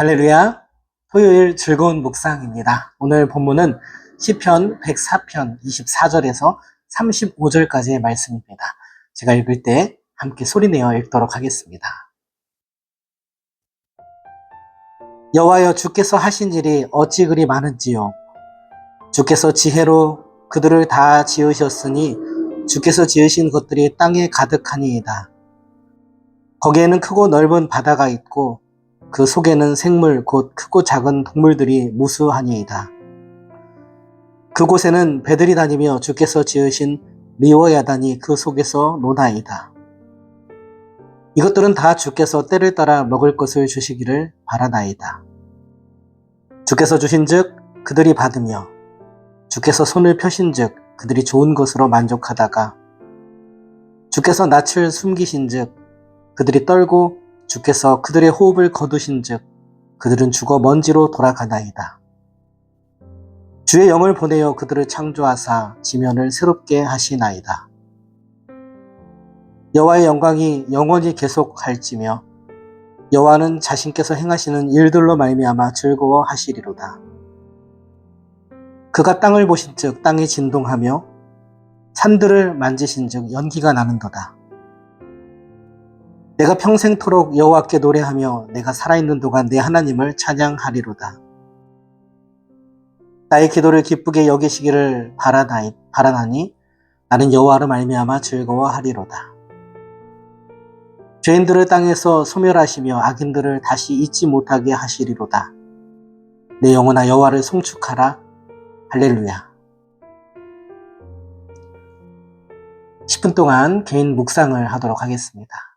할렐루야. 토요일 즐거운 묵상입니다. 오늘 본문은 시편 104편 24절에서 35절까지의 말씀입니다. 제가 읽을 때 함께 소리내어 읽도록 하겠습니다. 여호와여, 주께서 하신 일이 어찌 그리 많은지요. 주께서 지혜로 그들을 다 지으셨으니 주께서 지으신 것들이 땅에 가득하니이다. 거기에는 크고 넓은 바다가 있고 그 속에는 생물 곧 크고 작은 동물들이 무수하니이다. 그곳에는 배들이 다니며 주께서 지으신 리워야단이 그 속에서 노나이다. 이것들은 다 주께서 때를 따라 먹을 것을 주시기를 바라나이다. 주께서 주신즉 그들이 받으며 주께서 손을 펴신즉 그들이 좋은 것으로 만족하다가 주께서 낯을 숨기신즉 그들이 떨고 주께서 그들의 호흡을 거두신즉 그들은 죽어 먼지로 돌아가나이다. 주의 영을 보내어 그들을 창조하사 지면을 새롭게 하시나이다. 여호와의 영광이 영원히 계속할지며 여호와는 자신께서 행하시는 일들로 말미암아 즐거워하시리로다. 그가 땅을 보신즉 땅이 진동하며 산들을 만지신즉 연기가 나는도다. 내가 평생토록 여호와께 노래하며 내가 살아있는 동안 내 하나님을 찬양하리로다. 나의 기도를 기쁘게 여기시기를 바라나니 나는 여호와로 말미암아 즐거워하리로다. 죄인들을 땅에서 소멸하시며 악인들을 다시 잊지 못하게 하시리로다. 내 영혼아 여호와를 송축하라. 할렐루야. 10분 동안 개인 묵상을 하도록 하겠습니다.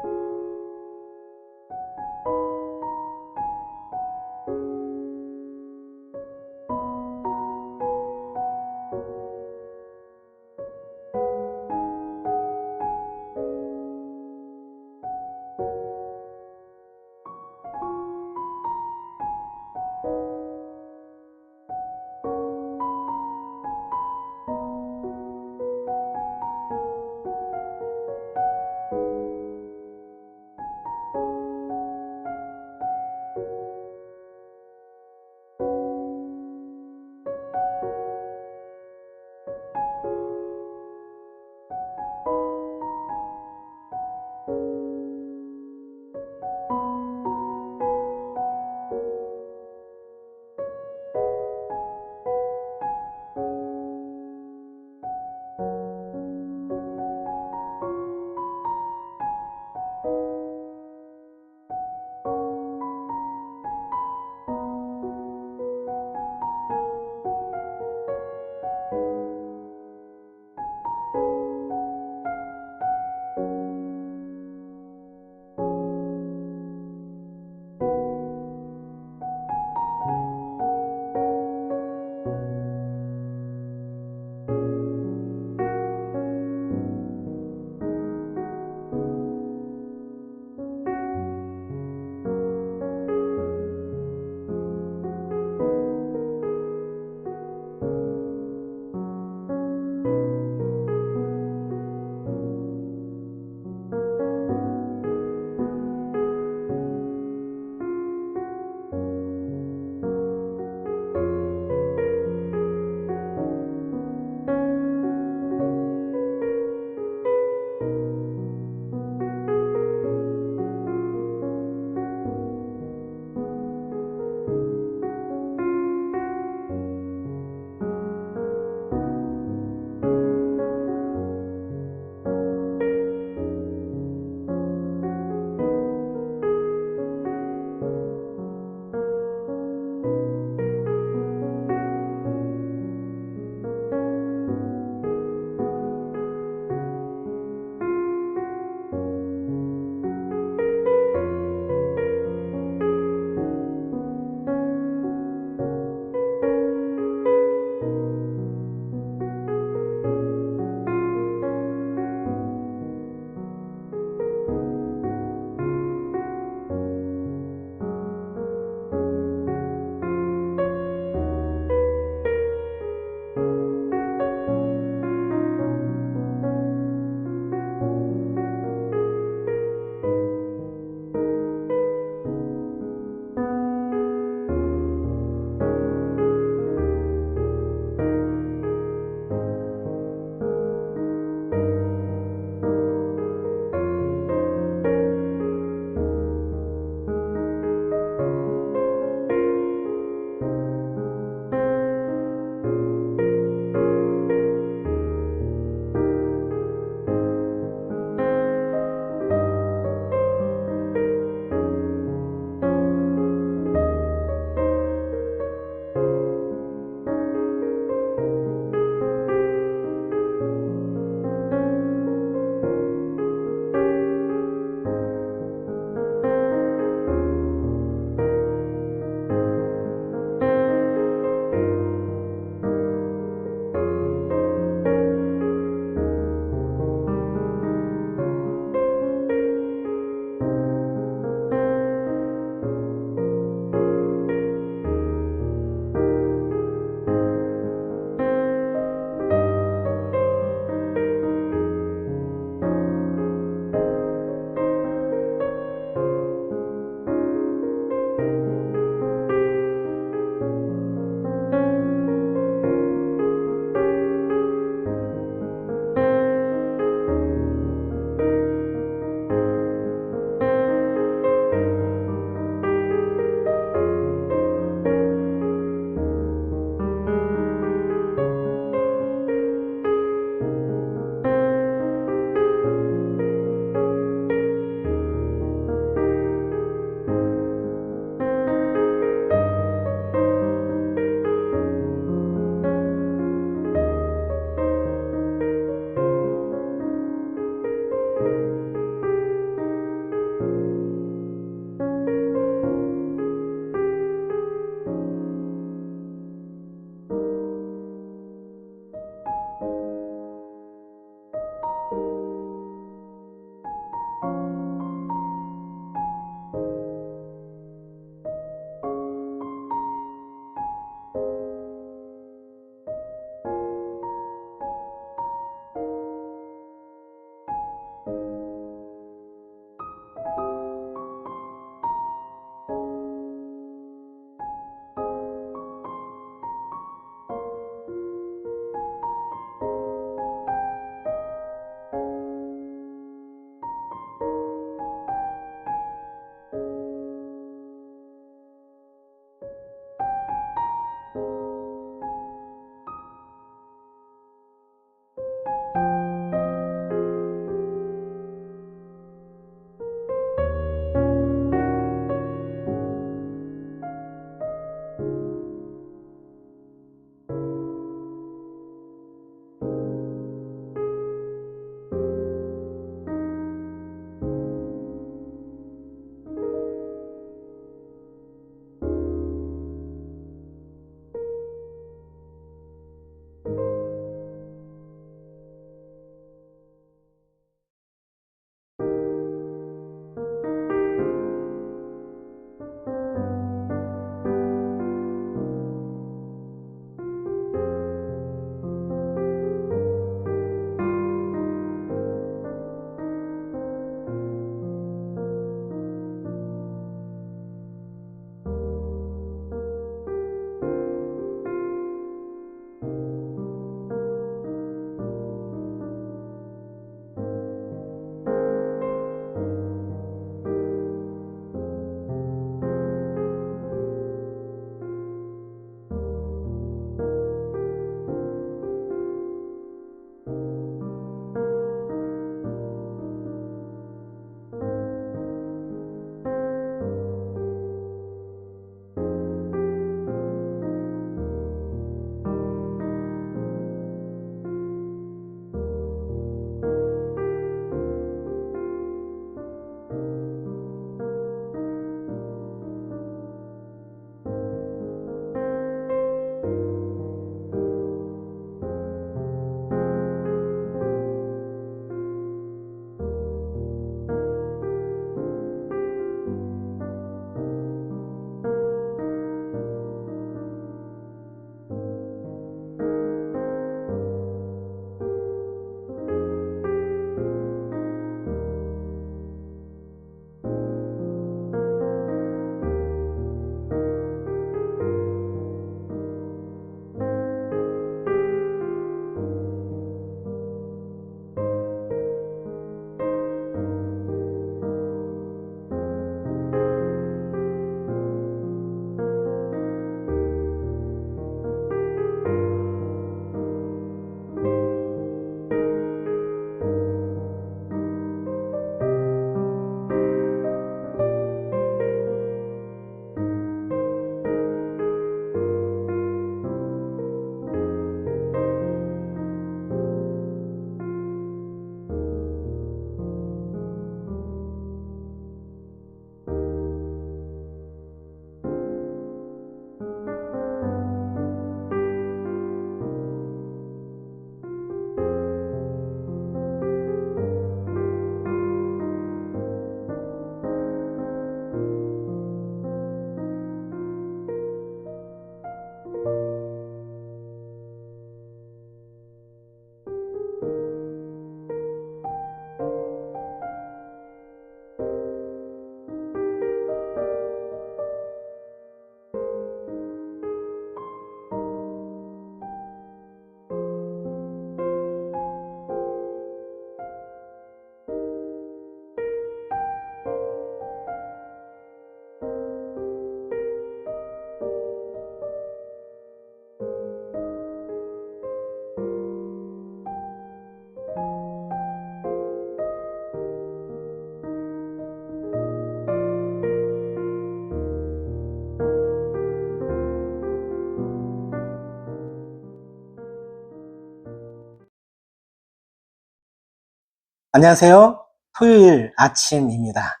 안녕하세요. 토요일 아침입니다.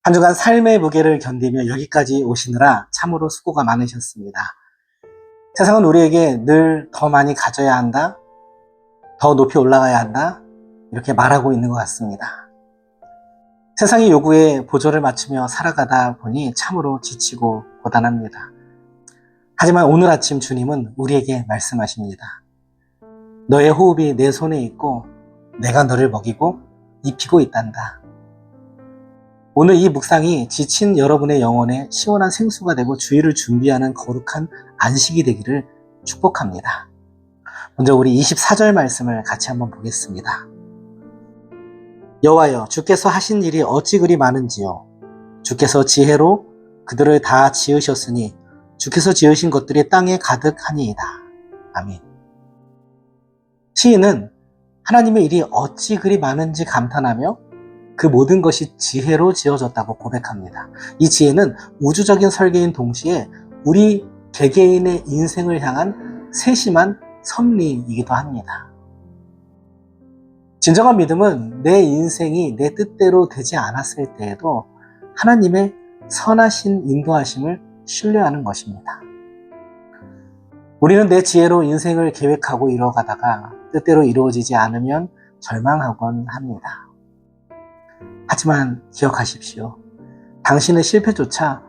한 주간 삶의 무게를 견디며 여기까지 오시느라 참으로 수고가 많으셨습니다. 세상은 우리에게 늘 더 많이 가져야 한다, 더 높이 올라가야 한다, 이렇게 말하고 있는 것 같습니다. 세상의 요구에 보조를 맞추며 살아가다 보니 참으로 지치고 고단합니다. 하지만 오늘 아침 주님은 우리에게 말씀하십니다. 너의 호흡이 내 손에 있고 내가 너를 먹이고 입히고 있단다. 오늘 이 묵상이 지친 여러분의 영혼에 시원한 생수가 되고 주의를 준비하는 거룩한 안식이 되기를 축복합니다. 먼저 우리 24절 말씀을 같이 한번 보겠습니다. 여호와여, 주께서 하신 일이 어찌 그리 많은지요. 주께서 지혜로 그들을 다 지으셨으니 주께서 지으신 것들이 땅에 가득하니이다. 아멘. 시인은 하나님의 일이 어찌 그리 많은지 감탄하며 그 모든 것이 지혜로 지어졌다고 고백합니다. 이 지혜는 우주적인 설계인 동시에 우리 개개인의 인생을 향한 세심한 섭리이기도 합니다. 진정한 믿음은 내 인생이 내 뜻대로 되지 않았을 때에도 하나님의 선하신 인도하심을 신뢰하는 것입니다. 우리는 내 지혜로 인생을 계획하고 이뤄가다가 뜻대로 이루어지지 않으면 절망하곤 합니다. 하지만 기억하십시오. 당신의 실패조차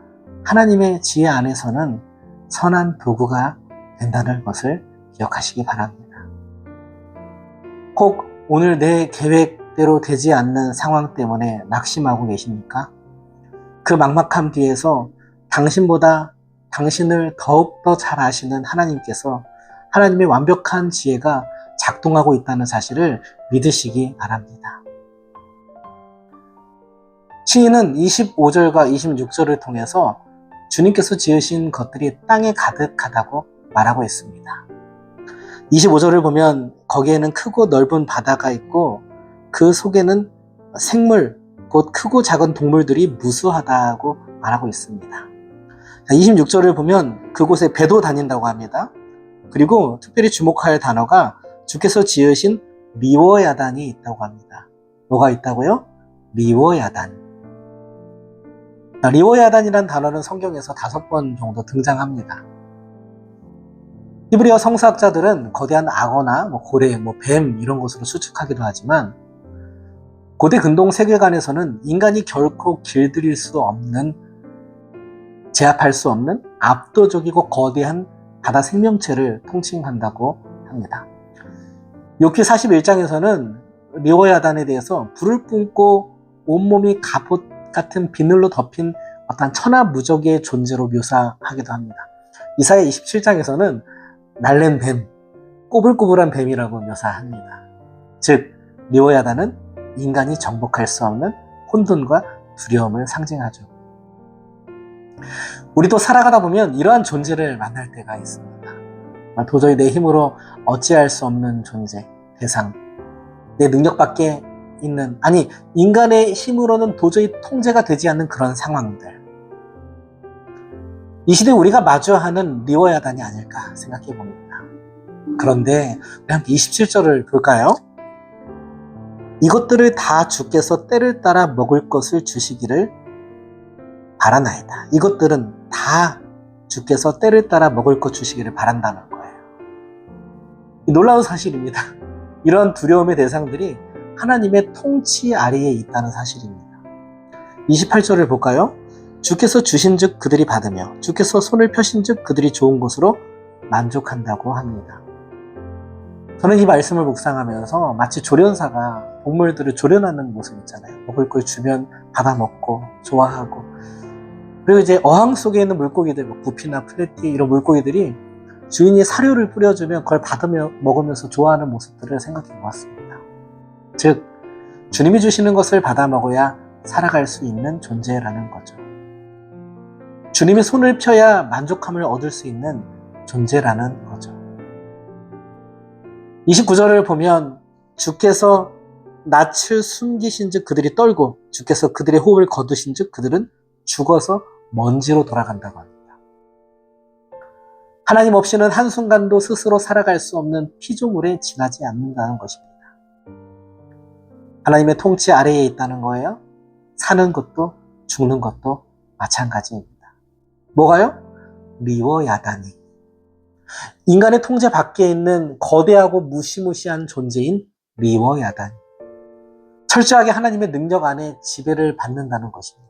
하나님의 지혜 안에서는 선한 도구가 된다는 것을 기억하시기 바랍니다. 혹 오늘 내 계획대로 되지 않는 상황 때문에 낙심하고 계십니까? 그 막막함 뒤에서 당신보다 당신을 더욱더 잘 아시는 하나님께서 하나님의 완벽한 지혜가 작동하고 있다는 사실을 믿으시기 바랍니다. 시인은 25절과 26절을 통해서 주님께서 지으신 것들이 땅에 가득하다고 말하고 있습니다. 25절을 보면 거기에는 크고 넓은 바다가 있고 그 속에는 생물, 곧 크고 작은 동물들이 무수하다고 말하고 있습니다. 26절을 보면 그곳에 배도 다닌다고 합니다. 그리고 특별히 주목할 단어가 주께서 지으신 리워야단이 있다고 합니다. 뭐가 있다고요? 리워야단. 리워야단이라는 단어는 성경에서 5번 정도 등장합니다. 히브리어 성서학자들은 거대한 악어나 고래, 뱀 이런 것으로 추측하기도 하지만 고대 근동 세계관에서는 인간이 결코 길들일 수 없는, 제압할 수 없는 압도적이고 거대한 바다 생명체를 통칭한다고 합니다. 욥기 41장에서는 리워야단에 대해서 불을 뿜고 온몸이 갑옷 같은 비늘로 덮인 어떤 천하무적의 존재로 묘사하기도 합니다. 이사야 27장에서는 날랜 뱀, 꼬불꼬불한 뱀이라고 묘사합니다. 즉 리워야단은 인간이 정복할 수 없는 혼돈과 두려움을 상징하죠. 우리도 살아가다 보면 이러한 존재를 만날 때가 있습니다. 도저히 내 힘으로 어찌할 수 없는 존재, 대상, 내 능력 밖에 있는, 아니 인간의 힘으로는 도저히 통제가 되지 않는 그런 상황들. 이 시대에 우리가 마주하는 리워야단이 아닐까 생각해 봅니다. 그런데 우리 함께 27절을 볼까요? 이것들을 다 주께서 때를 따라 먹을 것을 주시기를 바라나이다. 이것들은 다 주께서 때를 따라 먹을 것 주시기를 바란다는 거예요. 놀라운 사실입니다. 이런 두려움의 대상들이 하나님의 통치 아래에 있다는 사실입니다. 28절을 볼까요? 주께서 주신즉 그들이 받으며 주께서 손을 펴신즉 그들이 좋은 것으로 만족한다고 합니다. 저는 이 말씀을 묵상하면서 마치 조련사가 동물들을 조련하는 모습 있잖아요. 먹을 걸 주면 받아먹고 좋아하고, 그리고 이제 어항 속에 있는 물고기들, 구피나 플래티 이런 물고기들이 주인이 사료를 뿌려주면 그걸 받으며 먹으면서 좋아하는 모습들을 생각해 보았습니다. 즉 주님이 주시는 것을 받아 먹어야 살아갈 수 있는 존재라는 거죠. 주님이 손을 펴야 만족함을 얻을 수 있는 존재라는 거죠. 29절을 보면 주께서 낯을 숨기신 즉 그들이 떨고 주께서 그들의 호흡을 거두신 즉 그들은 죽어서 먼지로 돌아간다고 합니다. 하나님 없이는 한순간도 스스로 살아갈 수 없는 피조물에 지나지 않는다는 것입니다. 하나님의 통치 아래에 있다는 거예요. 사는 것도 죽는 것도 마찬가지입니다. 뭐가요? 리워 야단이. 인간의 통제 밖에 있는 거대하고 무시무시한 존재인 리워 야단이. 철저하게 하나님의 능력 안에 지배를 받는다는 것입니다.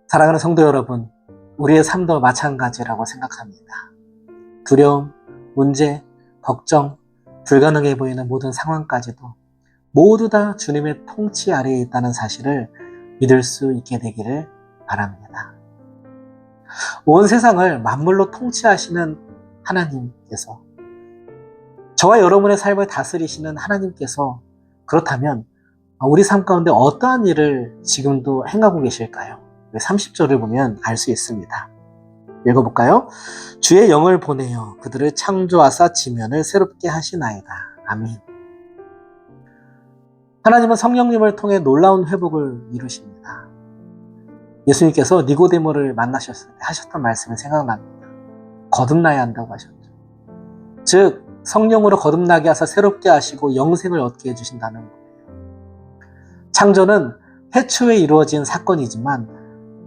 사랑하는 성도 여러분, 우리의 삶도 마찬가지라고 생각합니다. 두려움, 문제, 걱정, 불가능해 보이는 모든 상황까지도 모두 다 주님의 통치 아래에 있다는 사실을 믿을 수 있게 되기를 바랍니다. 온 세상을 만물로 통치하시는 하나님께서, 저와 여러분의 삶을 다스리시는 하나님께서 그렇다면 우리 삶 가운데 어떠한 일을 지금도 행하고 계실까요? 30절을 보면 알 수 있습니다. 읽어볼까요? 주의 영을 보내어 그들을 창조하사 지면을 새롭게 하시나이다. 아멘. 하나님은 성령님을 통해 놀라운 회복을 이루십니다. 예수님께서 니고데모를 만나셨을 때 하셨던 말씀이 생각납니다. 거듭나야 한다고 하셨죠. 즉 성령으로 거듭나게 하사 새롭게 하시고 영생을 얻게 해주신다는 거예요. 창조는 태초에 이루어진 사건이지만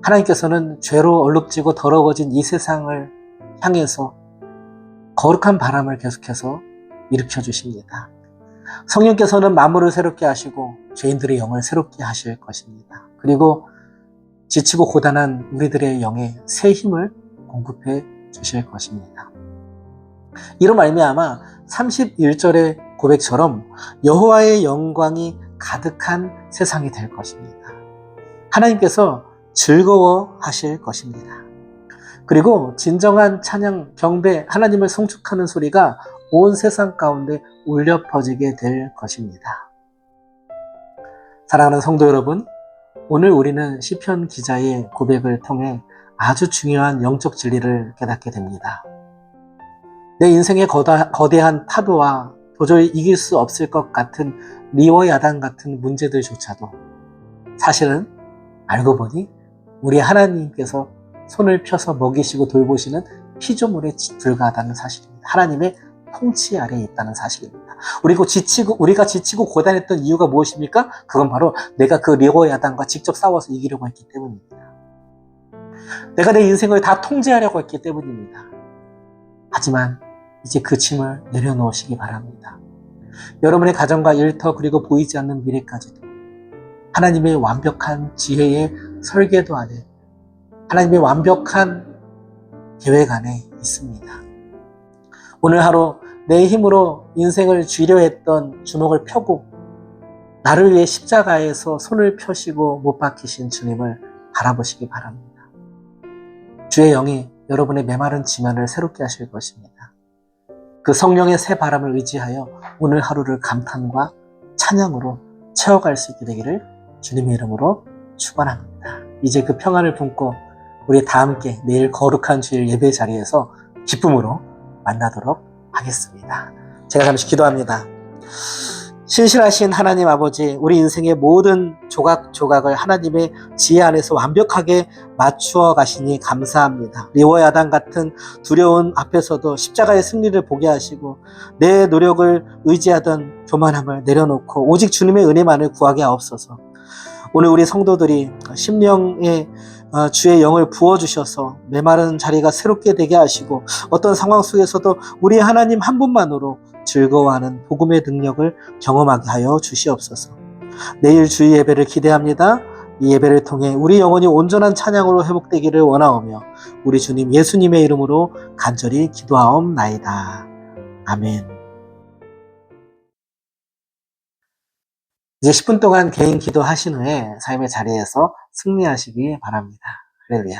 하나님께서는 죄로 얼룩지고 더러워진 이 세상을 향해서 거룩한 바람을 계속해서 일으켜 주십니다. 성령께서는 만물을 새롭게 하시고 죄인들의 영을 새롭게 하실 것입니다. 그리고 지치고 고단한 우리들의 영에 새 힘을 공급해 주실 것입니다. 이로 말미암아 31절의 고백처럼 여호와의 영광이 가득한 세상이 될 것입니다. 하나님께서 즐거워하실 것입니다. 그리고 진정한 찬양, 경배, 하나님을 송축하는 소리가 온 세상 가운데 울려 퍼지게 될 것입니다. 사랑하는 성도 여러분, 오늘 우리는 시편 기자의 고백을 통해 아주 중요한 영적 진리를 깨닫게 됩니다. 내 인생의 거대한 파도와 도저히 이길 수 없을 것 같은 리워 야단 같은 문제들조차도 사실은 알고 보니 우리 하나님께서 손을 펴서 먹이시고 돌보시는 피조물에 불과하다는 사실입니다. 하나님의 통치 아래에 있다는 사실입니다. 우리가 지치고 고단했던 이유가 무엇입니까? 그건 바로 내가 그 리워 야단과 직접 싸워서 이기려고 했기 때문입니다. 내가 내 인생을 다 통제하려고 했기 때문입니다. 하지만 이제 그 짐을 내려놓으시기 바랍니다. 여러분의 가정과 일터 그리고 보이지 않는 미래까지도 하나님의 완벽한 지혜의 설계도 안에, 하나님의 완벽한 계획 안에 있습니다. 오늘 하루 내 힘으로 인생을 쥐려 했던 주먹을 펴고 나를 위해 십자가에서 손을 펴시고 못 박히신 주님을 바라보시기 바랍니다. 주의 영이 여러분의 메마른 지면을 새롭게 하실 것입니다. 그 성령의 새 바람을 의지하여 오늘 하루를 감탄과 찬양으로 채워갈 수 있게 되기를 주님의 이름으로 축원합니다. 이제 그 평안을 품고 우리 다 함께 내일 거룩한 주일 예배 자리에서 기쁨으로 만나도록 하겠습니다. 제가 잠시 기도합니다. 신실하신 하나님 아버지, 우리 인생의 모든 조각조각을 하나님의 지혜 안에서 완벽하게 맞추어 가시니 감사합니다. 리워 야단 같은 두려운 앞에서도 십자가의 승리를 보게 하시고 내 노력을 의지하던 교만함을 내려놓고 오직 주님의 은혜만을 구하게 하옵소서. 오늘 우리 성도들이 심령에 주의 영을 부어주셔서 메마른 자리가 새롭게 되게 하시고 어떤 상황 속에서도 우리 하나님 한 분만으로 즐거워하는 복음의 능력을 경험하게 하여 주시옵소서. 내일 주의 예배를 기대합니다. 이 예배를 통해 우리 영혼이 온전한 찬양으로 회복되기를 원하오며 우리 주님 예수님의 이름으로 간절히 기도하옵나이다. 아멘. 이제 10분 동안 개인 기도하신 후에 삶의 자리에서 승리하시기 바랍니다. 할렐루야.